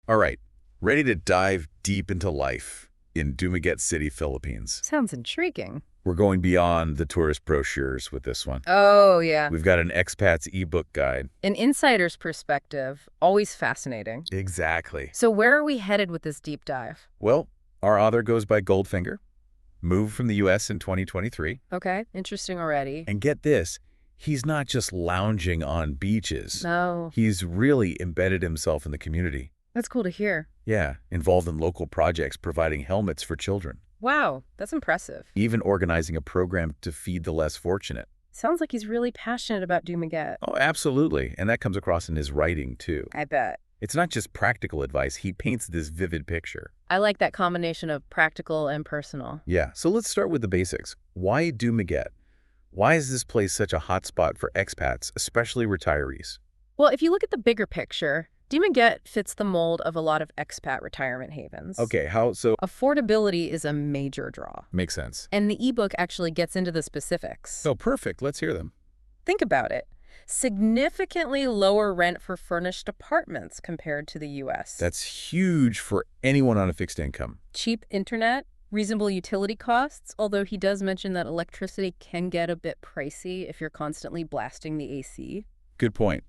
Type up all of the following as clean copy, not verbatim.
All right, ready to dive deep into life in Dumaguete City, Philippines. Sounds intriguing. We're going beyond the tourist brochures with this one. Oh, yeah. We've got an expat's ebook guide. An insider's perspective, always fascinating. Exactly. So where are we headed with this deep dive? Well, our author goes by Goldfinger, moved from the U.S. in 2023. Okay, interesting already. And get this, he's not just lounging on beaches. No, He's really embedded himself in the community. that's cool to hear. Yeah, involved in local projects providing helmets for children, Wow, that's impressive. even organizing a program to feed the less fortunate. Sounds like he's really passionate about dumaguete. Oh, absolutely. And that comes across in his writing, too. I bet. It's not just practical advice. He paints this vivid picture. I like that combination of practical and personal. Yeah, so let's start with the basics. Why Dumaguete? Why is this place such a hotspot for expats, especially retirees? Well, if you look at the bigger picture, dumaguete fits the mold of a lot of expat retirement havens. Okay, how so? Affordability is a major draw. Makes sense. And the ebook actually gets into the specifics. Oh, perfect. Let's hear them. Think about it. Significantly lower rent for furnished apartments compared to the U.S. That's huge for anyone on a fixed income. Cheap internet, reasonable utility costs, although he does mention that electricity can get a bit pricey if you're constantly blasting the AC. Good point.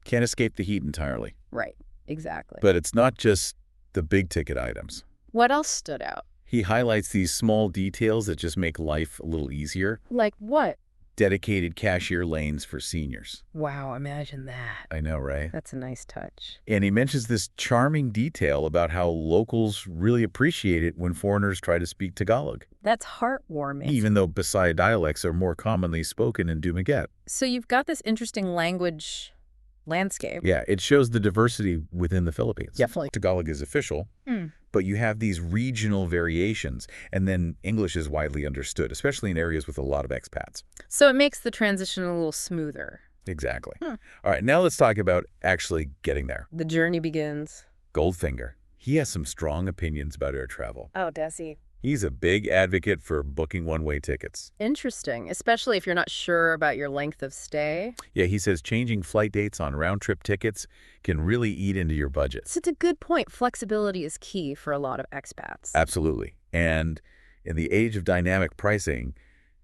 Can't escape the heat entirely. Right, exactly. But it's not just the big ticket items. What else stood out? He highlights these small details that just make life a little easier. Like what? Dedicated cashier lanes for seniors. Wow, imagine that. I know, right? That's a nice touch. And he mentions this charming detail about how locals really appreciate it when foreigners try to speak Tagalog, That's heartwarming. even though Bisaya dialects are more commonly spoken in Dumaguete. So you've got this interesting language landscape. Yeah, it shows the diversity within the Philippines. Definitely. Tagalog is official, but you have these regional variations, and then English is widely understood, especially in areas with a lot of expats. So it makes the transition a little smoother. Exactly. All right, now let's talk about actually getting there. The journey begins. Goldfinger. He has some strong opinions about air travel. Oh, does he? He's a big advocate for booking one-way tickets. Interesting, especially if you're not sure about your length of stay. Yeah, he says changing flight dates on round-trip tickets can really eat into your budget. So it's a good point. Flexibility is key for a lot of expats. Absolutely. And in the age of dynamic pricing,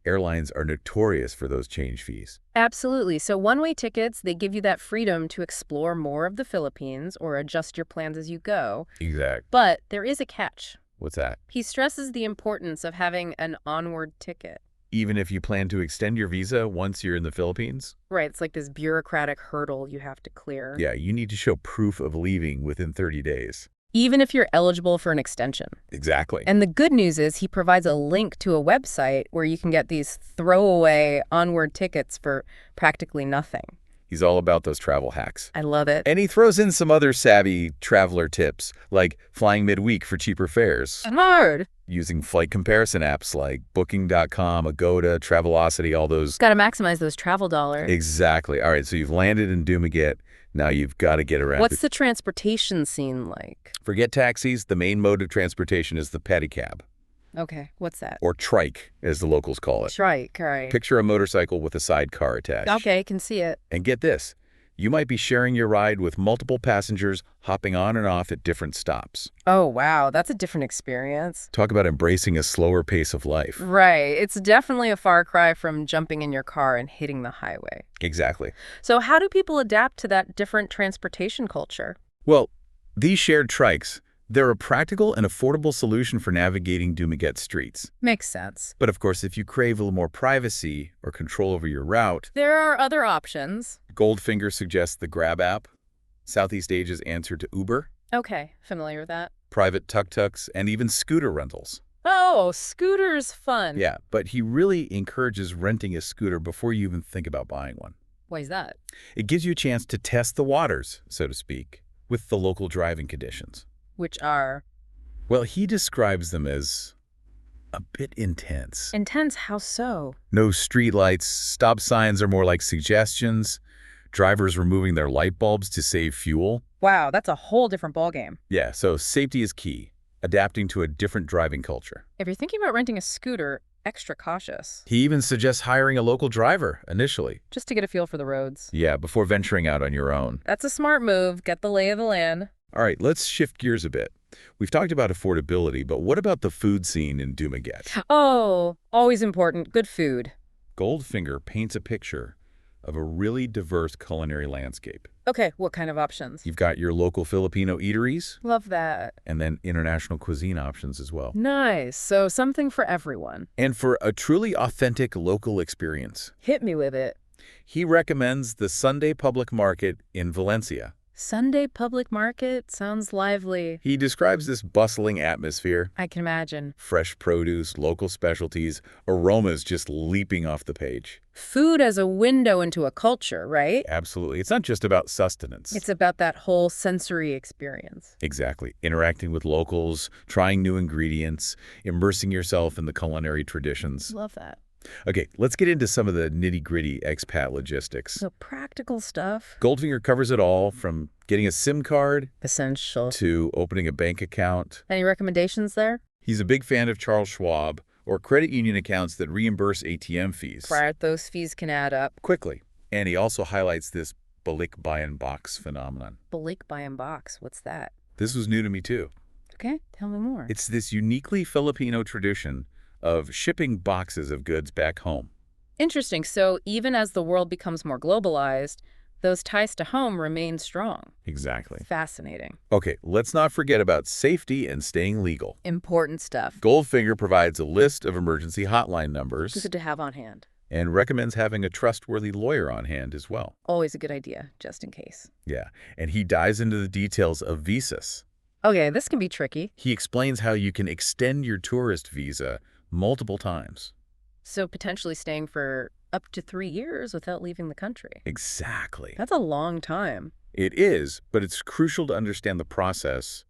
airlines are notorious for those change fees. Absolutely. So one-way tickets, they give you that freedom to explore more of the Philippines or adjust your plans as you go. Exact. But there is a catch. What's that? He stresses the importance of having an onward ticket. Even if you plan to extend your visa once you're in the Philippines? Right, it's like this bureaucratic hurdle you have to clear. Yeah, you need to show proof of leaving within 30 days. Even if you're eligible for an extension. Exactly. And the good news is he provides a link to a website where you can get these throwaway onward tickets for practically nothing. He's all about those travel hacks. I love it. And he throws in some other savvy traveler tips, like flying midweek for cheaper fares, Hard. using flight comparison apps like Booking.com, Agoda, Travelocity, all those. Got to maximize those travel dollars. Exactly. All right, so you've landed in Dumaguete. Now you've got to get around. What's the transportation scene like? Forget taxis. The main mode of transportation is the pedicab, Okay, what's that? or trike, as the locals call it. Trike, right. Picture a motorcycle with a sidecar attached. Okay, can see it. And get this. You might be sharing your ride with multiple passengers hopping on and off at different stops. Oh, wow, that's a different experience. Talk about embracing a slower pace of life. Right, it's definitely a far cry from jumping in your car and hitting the highway. Exactly. So how do people adapt to that different transportation culture? Well, these shared trikes, they're a practical and affordable solution for navigating Dumaguete streets. Makes sense. But of course, if you crave a little more privacy or control over your route, There are other options. Goldfinger suggests the Grab app, Southeast Asia's answer to Uber, Okay, familiar with that. private tuk-tuks, and even scooter rentals. Oh, scooter's fun. Yeah, but he really encourages renting a scooter before you even think about buying one. Why's that? It gives you a chance to test the waters, so to speak, with the local driving conditions. Which are? Well, he describes them as a bit intense. Intense, how so? No streetlights, stop signs are more like suggestions, drivers removing their light bulbs to save fuel. Wow, that's a whole different ballgame. Yeah, so safety is key, adapting to a different driving culture. If you're thinking about renting a scooter, extra cautious. He even suggests hiring a local driver initially. Just to get a feel for the roads. Yeah, before venturing out on your own. That's a smart move. Get the lay of the land. All right, let's shift gears a bit. We've talked about affordability, but what about the food scene in dumaguete? Oh, always important. Good food. Goldfinger paints a picture of a really diverse culinary landscape. Okay, what kind of options? You've got your local Filipino eateries, Love that. and then international cuisine options as well. Nice. So something for everyone. And for a truly authentic local experience, Hit me with it. he recommends the Sunday Public Market in Valencia. Sunday public market sounds lively. He describes this bustling atmosphere, I can imagine. fresh produce, local specialties, aromas just leaping off the page. Food as a window into a culture, right? Absolutely. It's not just about sustenance. It's about that whole sensory experience. Exactly. Interacting with locals, trying new ingredients, immersing yourself in the culinary traditions. Love that. Okay, let's get into some of the nitty-gritty expat logistics. So practical stuff. Goldfinger covers it all, from getting a SIM card Essential. to opening a bank account. Any recommendations there? He's a big fan of Charles Schwab or credit union accounts that reimburse ATM fees Right, those fees can add up. quickly. And he also highlights this balik bayan box phenomenon. Balik buy and box. What's that? This was new to me too. Okay, tell me more. It's this uniquely Filipino tradition of shipping boxes of goods back home. Interesting. So even as the world becomes more globalized, those ties to home remain strong. Exactly. Fascinating. Okay, let's not forget about safety and staying legal. Important stuff. Goldfinger provides a list of emergency hotline numbers Good to have on hand. and recommends having a trustworthy lawyer on hand as well. Always a good idea, just in case. Yeah, and he dives into the details of visas. Okay, this can be tricky. He explains how you can extend your tourist visa multiple times. So potentially staying for up to 3 years without leaving the country. Exactly. That's a long time. It is, but it's crucial to understand the process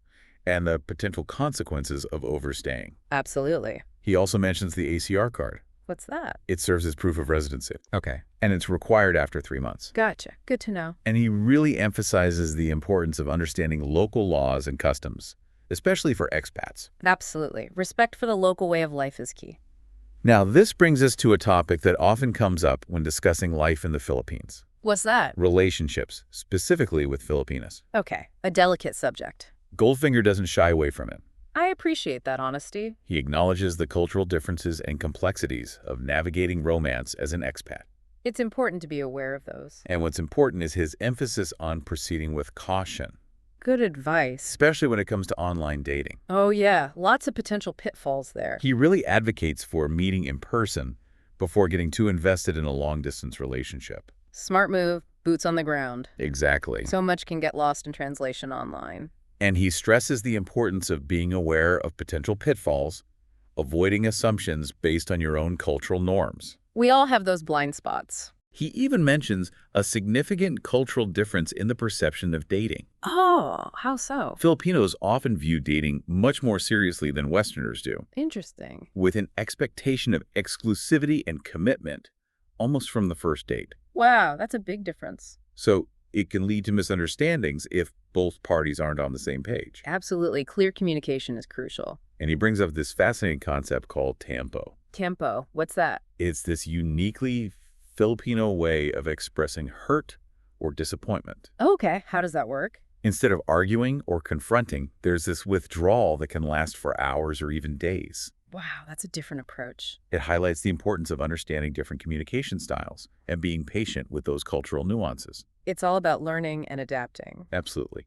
and the potential consequences of overstaying. Absolutely. He also mentions the ACR card. What's that? It serves as proof of residency. Okay. And it's required after 3 months. Gotcha. Good to know. And he really emphasizes the importance of understanding local laws and customs, especially for expats. Absolutely. Respect for the local way of life is key. Now, this brings us to a topic that often comes up when discussing life in the Philippines. What's that? Relationships, specifically with Filipinas. Okay, a delicate subject. Goldfinger doesn't shy away from it. I appreciate that honesty. He acknowledges the cultural differences and complexities of navigating romance as an expat. It's important to be aware of those. And what's important is his emphasis on proceeding with caution, Good advice. especially when it comes to online dating. Oh yeah, lots of potential pitfalls there. He really advocates for meeting in person before getting too invested in a long-distance relationship. Smart move, boots on the ground. Exactly. So much can get lost in translation online. And he stresses the importance of being aware of potential pitfalls, avoiding assumptions based on your own cultural norms. We all have those blind spots. He even mentions a significant cultural difference in the perception of dating. Oh, how so? Filipinos often view dating much more seriously than Westerners do, Interesting. with an expectation of exclusivity and commitment almost from the first date. Wow, that's a big difference. So it can lead to misunderstandings if both parties aren't on the same page. Absolutely. Clear communication is crucial. And he brings up this fascinating concept called tempo. Tempo, what's that? It's this uniquely Filipino way of expressing hurt or disappointment. Okay, how does that work? Instead of arguing or confronting, there's this withdrawal that can last for hours or even days. Wow, that's a different approach. It highlights the importance of understanding different communication styles and being patient with those cultural nuances. It's all about learning and adapting. Absolutely.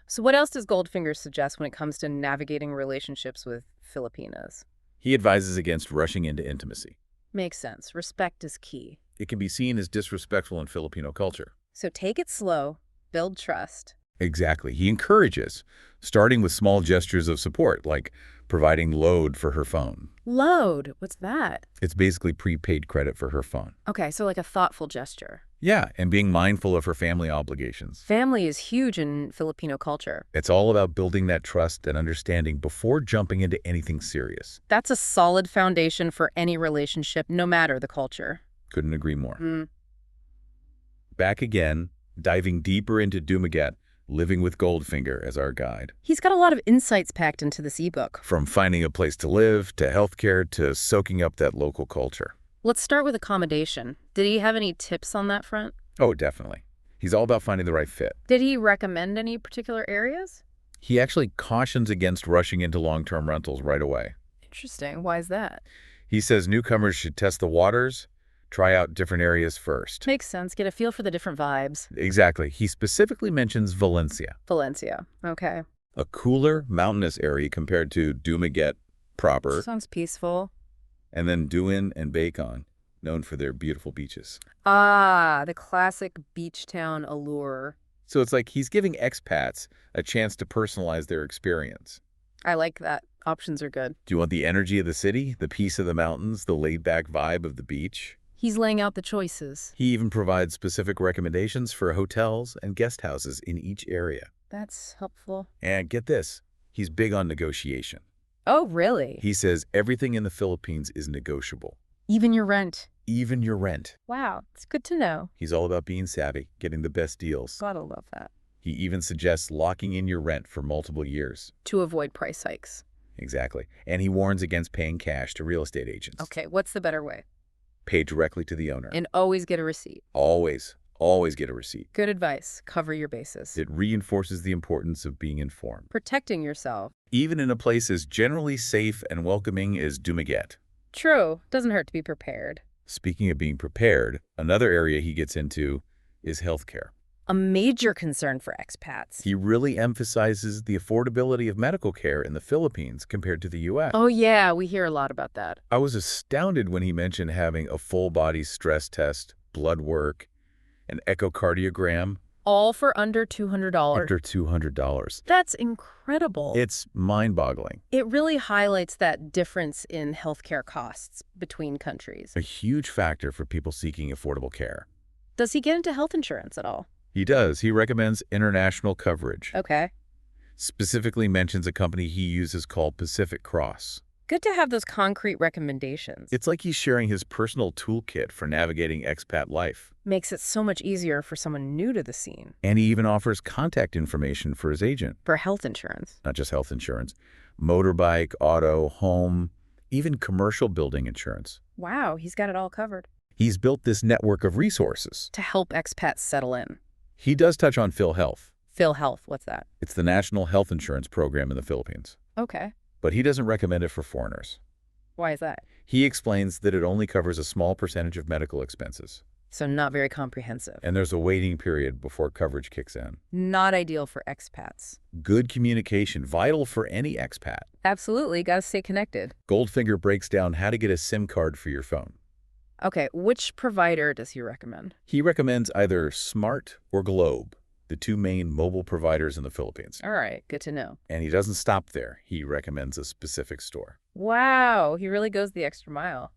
So what else does Goldfinger suggest when it comes to navigating relationships with Filipinas? He advises against rushing into intimacy. Makes sense. Respect is key. It can be seen as disrespectful in Filipino culture. So take it slow, build trust. Exactly. He encourages, starting with small gestures of support, like providing load for her phone. Load, what's that? It's basically prepaid credit for her phone. Okay, so like a thoughtful gesture. Yeah, and being mindful of her family obligations. Family is huge in Filipino culture. It's all about building that trust and understanding before jumping into anything serious. That's a solid foundation for any relationship, no matter the culture. Couldn't agree more. Mm. Back again, diving deeper into dumaguete, living with Goldfinger as our guide. He's got a lot of insights packed into this ebook. From finding a place to live, to healthcare, to soaking up that local culture. Let's start with accommodation. Did he have any tips on that front? Oh, definitely. He's all about finding the right fit. Did he recommend any particular areas? He actually cautions against rushing into long-term rentals right away. Interesting. Why is that? He says newcomers should test the waters, try out different areas first. Makes sense. Get a feel for the different vibes. Exactly. He specifically mentions Valencia, Valencia. Okay. a cooler, mountainous area compared to dumaguete proper, Sounds peaceful. and then Duin and Bacon, known for their beautiful beaches. Ah, the classic beach town allure. So it's like he's giving expats a chance to personalize their experience. I like that. Options are good. Do you want the energy of the city, the peace of the mountains, the laid-back vibe of the beach? He's laying out the choices. He even provides specific recommendations for hotels and guest houses in each area. That's helpful. And get this, he's big on negotiation. Oh, really? He says everything in the Philippines is negotiable, Even your rent. even your rent. Wow, it's good to know. He's all about being savvy, getting the best deals. Gotta love that. He even suggests locking in your rent for multiple years. To avoid price hikes. Exactly. And he warns against paying cash to real estate agents. Okay, what's the better way? Pay directly to the owner. And always get a receipt. Always, always get a receipt. Good advice. Cover your bases. It reinforces the importance of being informed, Protecting yourself. even in a place as generally safe and welcoming as Dumaguete. True. Doesn't hurt to be prepared. Speaking of being prepared, another area he gets into is healthcare. A major concern for expats. He really emphasizes the affordability of medical care in the Philippines compared to the U.S. Oh, yeah, we hear a lot about that. I was astounded when he mentioned having a full-body stress test, blood work, an echocardiogram. All for under $200. Under $200. That's incredible. It's mind-boggling. It really highlights that difference in healthcare costs between countries. A huge factor for people seeking affordable care. Does he get into health insurance at all? He does. He recommends international coverage. Okay. Specifically mentions a company he uses called Pacific Cross. Good to have those concrete recommendations. It's like he's sharing his personal toolkit for navigating expat life. Makes it so much easier for someone new to the scene. And he even offers contact information for his agent. For health insurance. Not just health insurance, motorbike, auto, home, even commercial building insurance. Wow, he's got it all covered. He's built this network of resources. To help expats settle in. He does touch on PhilHealth. PhilHealth, what's that? It's the national health insurance program in the Philippines. Okay. But he doesn't recommend it for foreigners. Why is that? He explains that it only covers a small percentage of medical expenses. So not very comprehensive. And there's a waiting period before coverage kicks in. Not ideal for expats. Good communication, vital for any expat. Absolutely, gotta stay connected. Goldfinger breaks down how to get a SIM card for your phone. Okay, which provider does he recommend? He recommends either Smart or Globe, the two main mobile providers in the Philippines. All right, good to know. And he doesn't stop there. He recommends a specific store. Wow, he really goes the extra mile.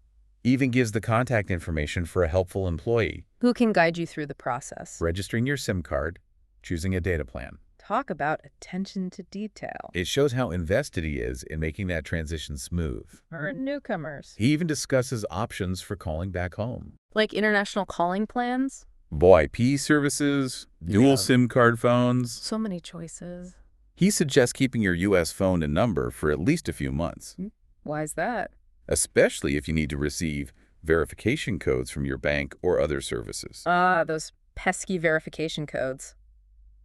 Even gives the contact information for a helpful employee. Who can guide you through the process? Registering your SIM card, choosing a data plan. Talk about attention to detail. It shows how invested he is in making that transition smooth. For newcomers. He even discusses options for calling back home. Like international calling plans? VoIP services, dual SIM card phones. So many choices. He suggests keeping your U.S. phone and number for at least a few months, Why is that? especially if you need to receive verification codes from your bank or other services. Ah, those pesky verification codes.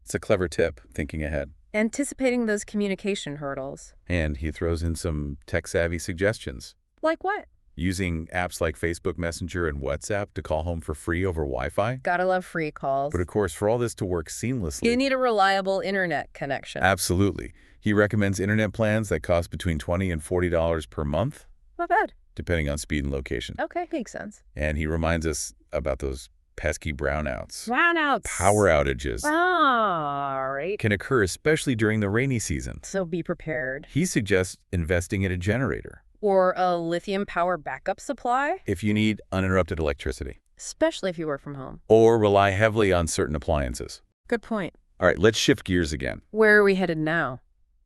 It's a clever tip, thinking ahead. Anticipating those communication hurdles. And he throws in some tech-savvy suggestions. Like what? Using apps like Facebook Messenger and WhatsApp to call home for free over Wi-Fi. Gotta love free calls. But of course, for all this to work seamlessly... You need a reliable internet connection. Absolutely. He recommends internet plans that cost between $20 and $40 per month, Not bad. depending on speed and location. Okay, makes sense. And he reminds us about those pesky brownouts. Brownouts. Power outages All right. can occur especially during the rainy season. So be prepared. He suggests investing in a generator Or a lithium power backup supply, if you need uninterrupted electricity, especially if you work from home. or rely heavily on certain appliances. Good point. All right, let's shift gears again Where are we headed now?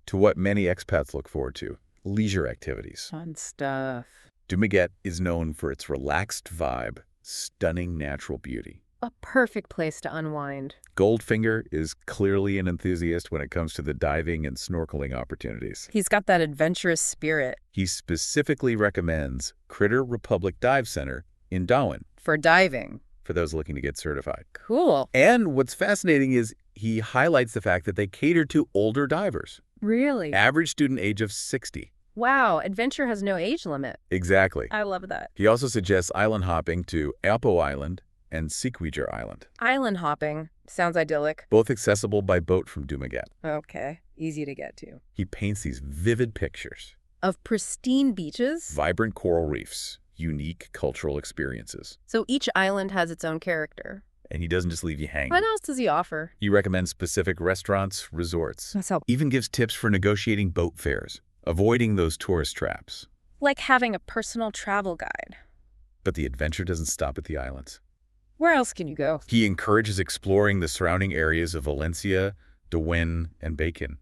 to what many expats look forward to, leisure activities. Fun stuff. Dumaguete is known for its relaxed vibe, stunning natural beauty. A perfect place to unwind. Goldfinger is clearly an enthusiast when it comes to the diving and snorkeling opportunities. He's got that adventurous spirit. He specifically recommends Critter Republic Dive Center in Darwin For diving. for those looking to get certified. Cool. And what's fascinating is he highlights the fact that they cater to older divers. Really? Average student age of 60. Wow, adventure has no age limit. Exactly. I love that. He also suggests island hopping to Apo Island and Sequoia Island, Island hopping. Sounds idyllic. both accessible by boat from Dumaguete. Okay, easy to get to. He paints these vivid pictures. Of pristine beaches? Vibrant coral reefs, unique cultural experiences. So each island has its own character. And he doesn't just leave you hanging. What else does he offer? He recommends specific restaurants, resorts. That's how. Even gives tips for negotiating boat fares, avoiding those tourist traps. Like having a personal travel guide. But the adventure doesn't stop at the islands. Where else can you go? He encourages exploring the surrounding areas of Valencia, Dewin, and Bacon.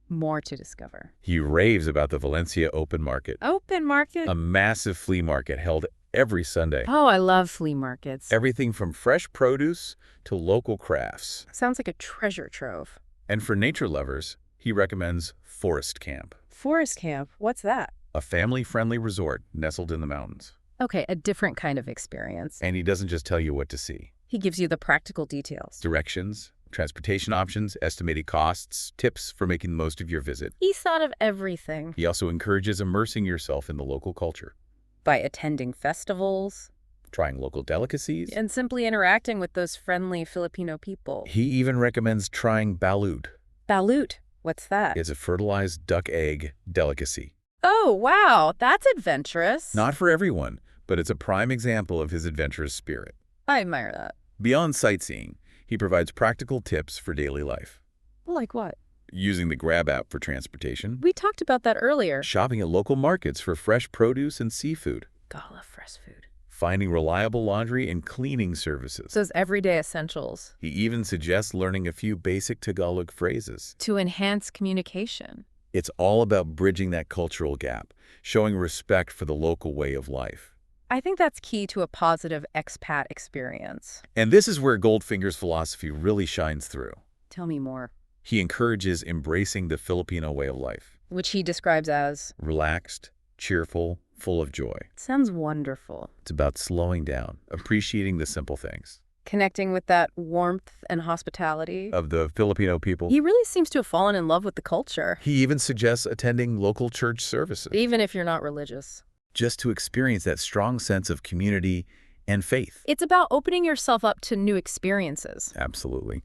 More to discover. He raves about the Valencia Open Market, Open market? a massive flea market held every Sunday. Oh, I love flea markets. Everything from fresh produce to local crafts. Sounds like a treasure trove. And for nature lovers, he recommends Forest Camp, Forest camp? What's that? a family-friendly resort nestled in the mountains. Okay, a different kind of experience. And he doesn't just tell you what to see. He gives you the practical details. Directions, transportation options, estimated costs, tips for making the most of your visit. He thought of everything. He also encourages immersing yourself in the local culture, By attending festivals trying local delicacies. and simply interacting with those friendly Filipino people. He even recommends trying balut. Balut. What's that? It's a fertilized duck egg delicacy. Oh, wow. That's adventurous. Not for everyone, but it's a prime example of his adventurous spirit. I admire that. Beyond sightseeing, he provides practical tips for daily life. Like what? Using the Grab app for transportation, We talked about that earlier. shopping at local markets for fresh produce and seafood, God, I love fresh food. finding reliable laundry and cleaning services. Those everyday essentials. He even suggests learning a few basic Tagalog phrases. To enhance communication. It's all about bridging that cultural gap, showing respect for the local way of life. I think that's key to a positive expat experience. And this is where Goldfinger's philosophy really shines through. Tell me more. He encourages embracing the Filipino way of life. Which he describes as, Relaxed, cheerful, full of joy. sounds wonderful. It's about slowing down, appreciating the simple things Connecting with that warmth and hospitality. of the Filipino people. He really seems to have fallen in love with the culture, He even suggests attending local church services, even if you're not religious. just to experience that strong sense of community and faith. It's about opening yourself up to new experiences. Absolutely.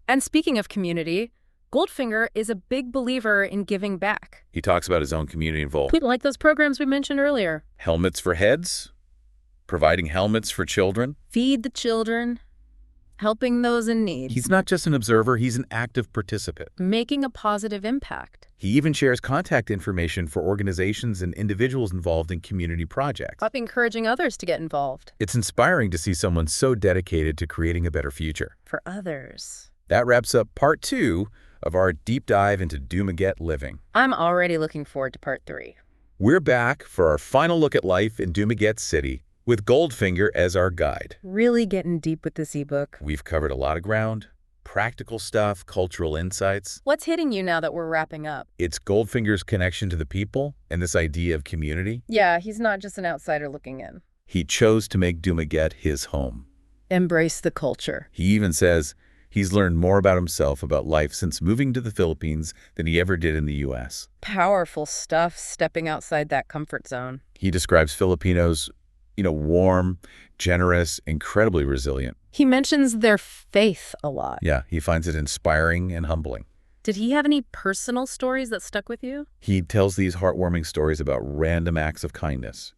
And speaking of community, Goldfinger is a big believer in giving back. He talks about his own community involvement. Like those programs we mentioned earlier. Helmets for heads, providing helmets for children. Feed the children, helping those in need, He's not just an observer, he's an active participant. making a positive impact. He even shares contact information for organizations and individuals involved in community projects. Up encouraging others to get involved. It's inspiring to see someone so dedicated to creating a better future. For others. That wraps up part 2 of our deep dive into Dumaguete living. I'm already looking forward to part 3. We're back for our final look at life in Dumaguete City with Goldfinger as our guide. Really getting deep with this ebook. We've covered a lot of ground, practical stuff, cultural insights. What's hitting you now that we're wrapping up? It's Goldfinger's connection to the people and this idea of community. Yeah, he's not just an outsider looking in. He chose to make Dumaguete his home. Embrace the culture. He even says he's learned more about himself, about life since moving to the Philippines than he ever did in the U.S. Powerful stuff, stepping outside that comfort zone. He describes Filipinos, warm, generous, incredibly resilient. He mentions their faith a lot. Yeah, he finds it inspiring and humbling. Did he have any personal stories that stuck with you? He tells these heartwarming stories about random acts of kindness,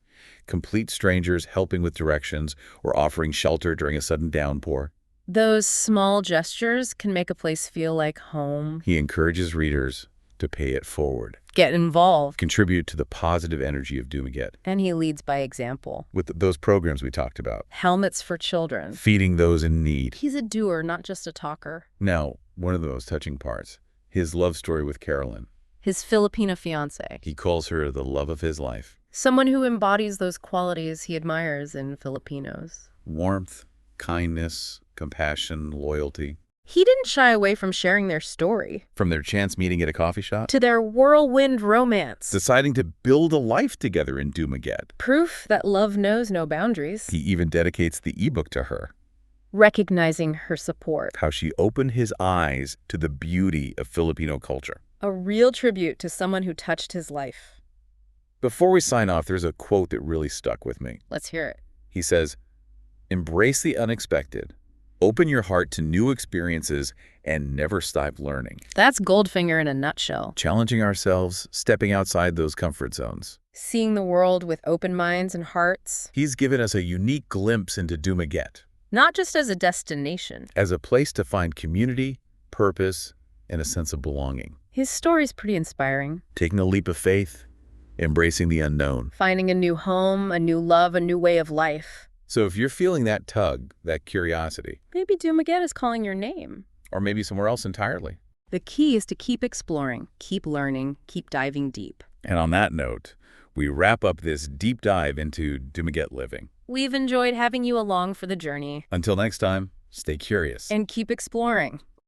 complete strangers helping with directions or offering shelter during a sudden downpour. Those small gestures can make a place feel like home. He encourages readers to pay it forward, Get involved. contribute to the positive energy of Dumaguete And he leads by example. with those programs we talked about, Helmets for children. feeding those in need. He's a doer, not just a talker. Now, one of the most touching parts, his love story with Carolyn. His Filipina fiancée. He calls her the love of his life. Someone who embodies those qualities he admires in Filipinos. Warmth, kindness, compassion, loyalty. He didn't shy away from sharing their story. From their chance meeting at a coffee shop To their whirlwind romance. deciding to build a life together in Dumaguete. Proof that love knows no boundaries. He even dedicates the ebook to her. recognizing her support. How she opened his eyes to the beauty of Filipino culture. A real tribute to someone who touched his life. Before we sign off, there's a quote that really stuck with me. Let's hear it. He says, "Embrace the unexpected, open your heart to new experiences, and never stop learning." That's Goldfinger in a nutshell. Challenging ourselves, stepping outside those comfort zones. Seeing the world with open minds and hearts, He's given us a unique glimpse into Dumaguete, not just as a destination. as a place to find community, purpose, and a sense of belonging. His story's pretty inspiring. Taking a leap of faith, embracing the unknown. Finding a new home, a new love, a new way of life. So if you're feeling that tug, that curiosity, Maybe dumaguete is calling your name. or maybe somewhere else entirely. The key is to keep exploring, keep learning, keep diving deep. And on that note, we wrap up this deep dive into Dumaguete living. We've enjoyed having you along for the journey. Until next time, stay curious. And keep exploring.